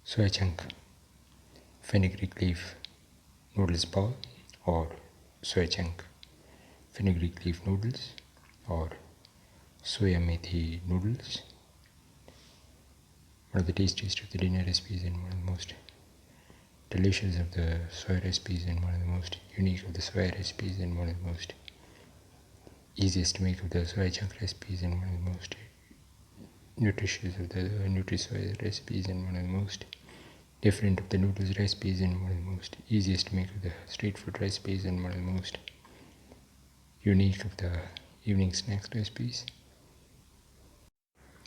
Soy Chunk Fenugreek Leaf Noodles Bowl, or Soy Chunk Fenugreek Leaf Noodles, or Soya Methi Noodles. One of the tastiest of the dinner recipes and one of the most delicious of the soy recipes and one of the most unique of the soy recipes and one of the most easiest to make of the soy chunk recipes and one of the most nutritious of the nutri-soy recipes and one of the most different of the noodles recipes and one of the most easiest to make of the street food recipes and one of the most unique of the evening snacks recipes.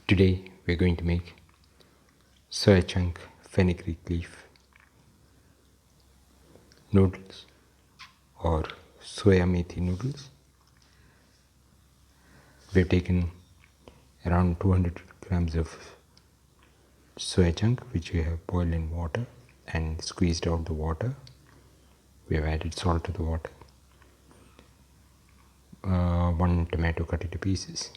Today we are going to make soy chunk fenugreek leaf noodles or soya methi noodles. We have taken around 200 grams of soya chunk which we have boiled in water and squeezed out the water. We have added salt to the water, 1 tomato cut into pieces,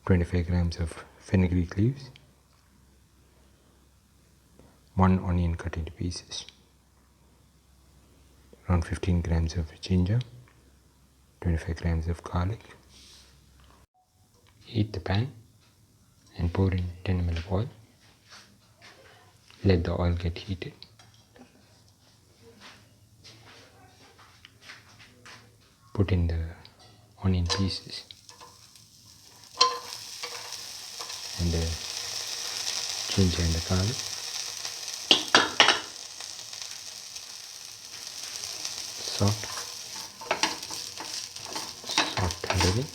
25 grams of fenugreek leaves, 1 onion cut into pieces, around 15 grams of ginger, 25 grams of garlic. Heat the pan and pour in 10 ml of oil. Let the oil get heated. Put in the onion pieces and the ginger and the garlic. Salt tenderly.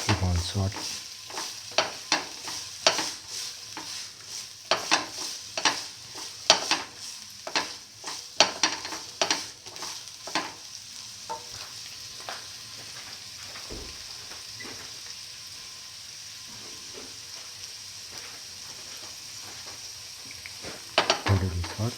Keep on salt. Already salt.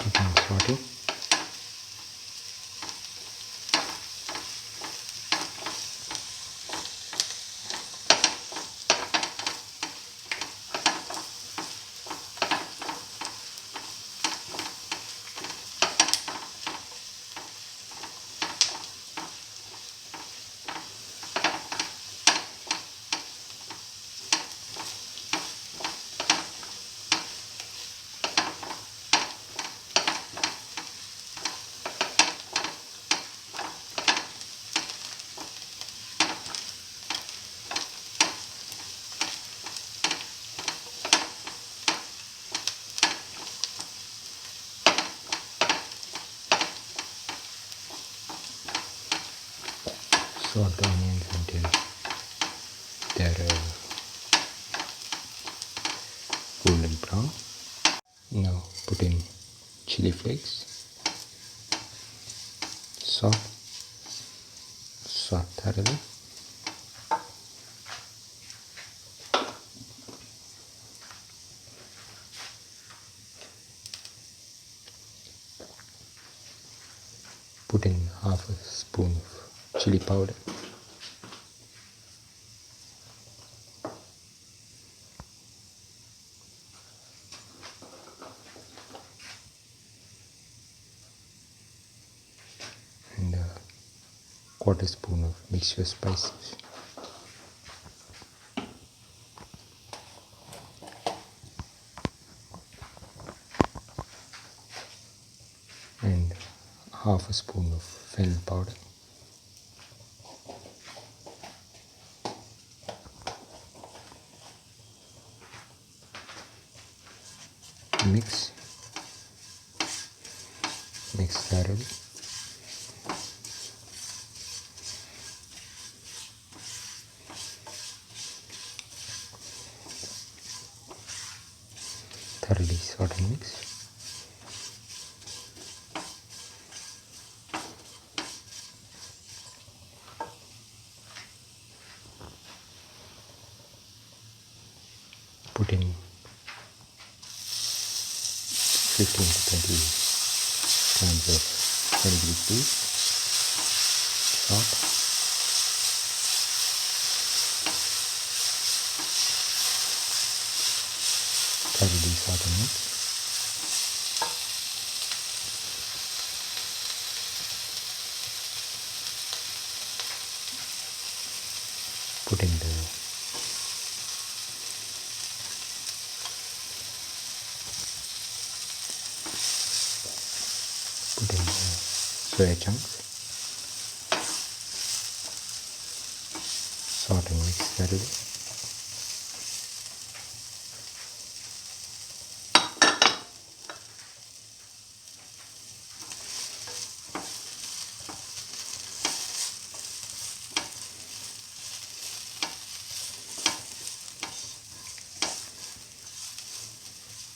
Keep on sauteing. Salt the onions until they are golden brown. Now put in chili flakes, salt thoroughly. Put in half a spoon of chili powder. And a quarter spoon of mixture spices. And half a spoon of fennel powder. Mix thoroughly. Thoroughly sort and mix. Put in 15 to 20 grams of fenugreek leaf, salt, thoroughly salt and mix. Put in the soya chunks, salt and mix thoroughly.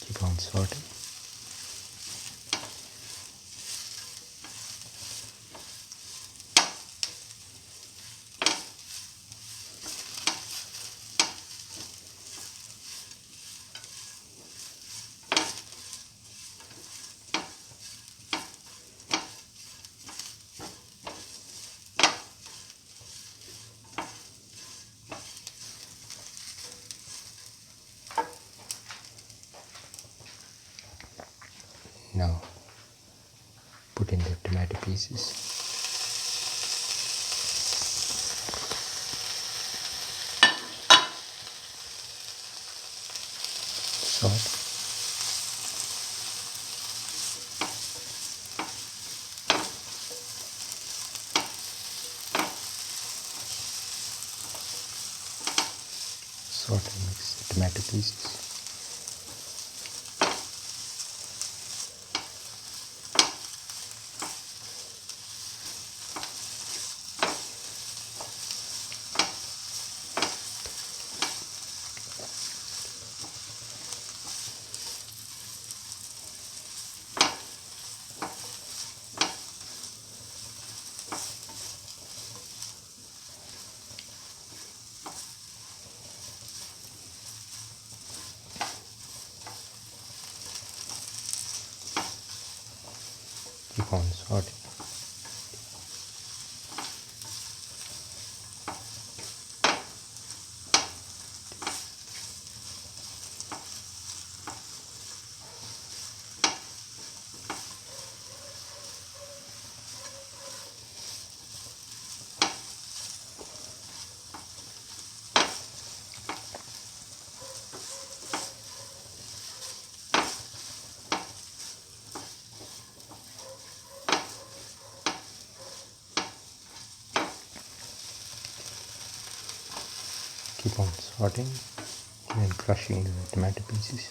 Keep on sorting. Now put in the tomato pieces, salt, and mix the tomato pieces. Keep on sorting. Keep on sorting and then crushing the tomato pieces.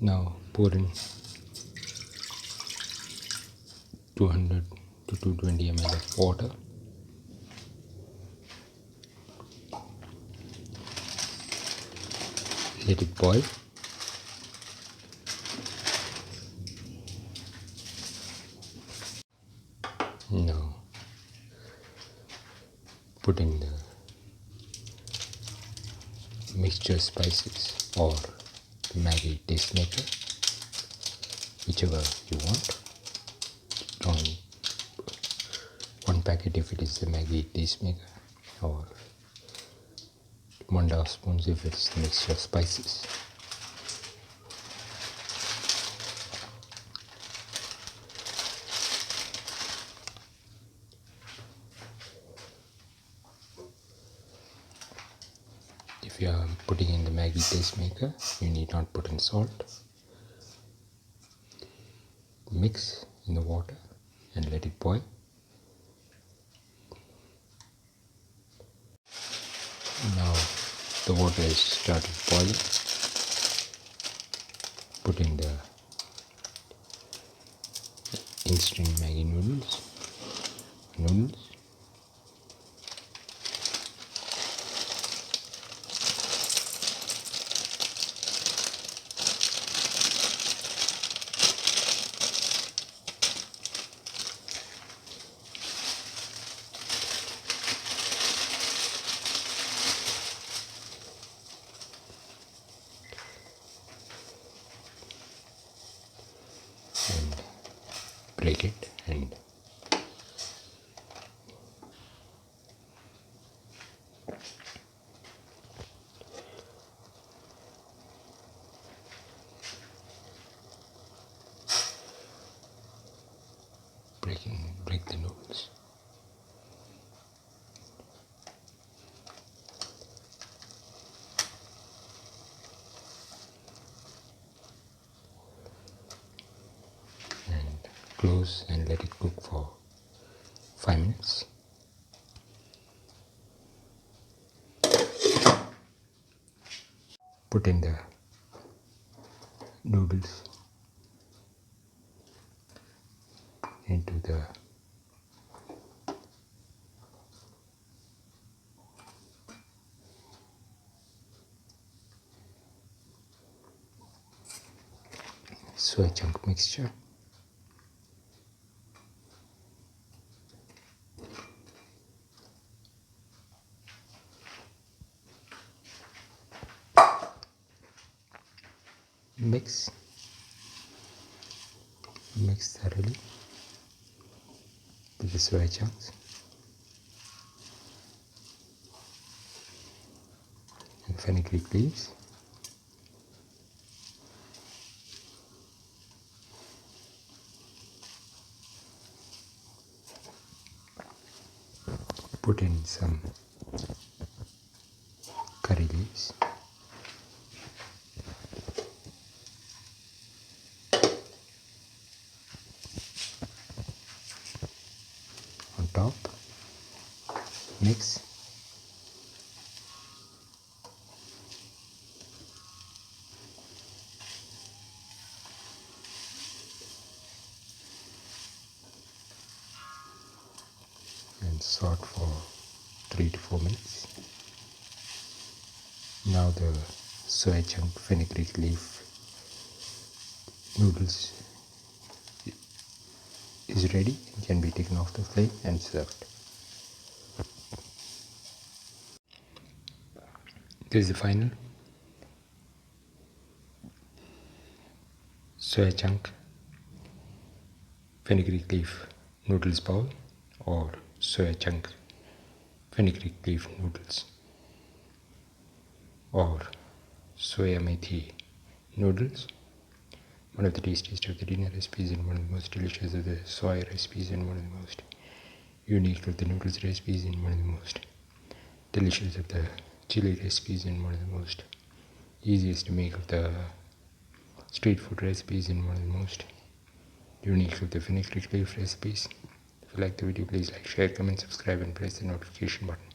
Now pour in 200 to 220 ml of water. Let it boil. Now put in the mixture spices or the Maggi taste maker, whichever you want. On one packet if it is the Maggi taste maker, or 1.5 spoons if it's the mixture spices. if you are putting in the Maggi taste maker, you need not put in salt. Mix in the water and let it boil. Now the water has started boiling. Put in the instant Maggi noodles. And break it and break the noodles. And close and let it cook for 5 minutes. Put in the noodles into the soy chunk mixture. Mix thoroughly with the soy chunks and fenugreek leaves. Put in some curry leaves. On top, mix. And saute for 3 to 4 minutes. Now the soy chunk fenugreek leaf noodles is ready and can be taken off the flame and served. This is the final soy chunk fenugreek leaf noodles bowl or soy chunk fenugreek leaf noodles or Soya Methi noodles. One of the tastiest of the dinner recipes and one of the most delicious of the soy recipes and one of the most unique of the noodles recipes and one of the most delicious of the chili recipes and one of the most easiest to make of the street food recipes and one of the most unique of the Fenugreek Leaf recipes. If you like the video, please like, share, comment, subscribe and press the notification button.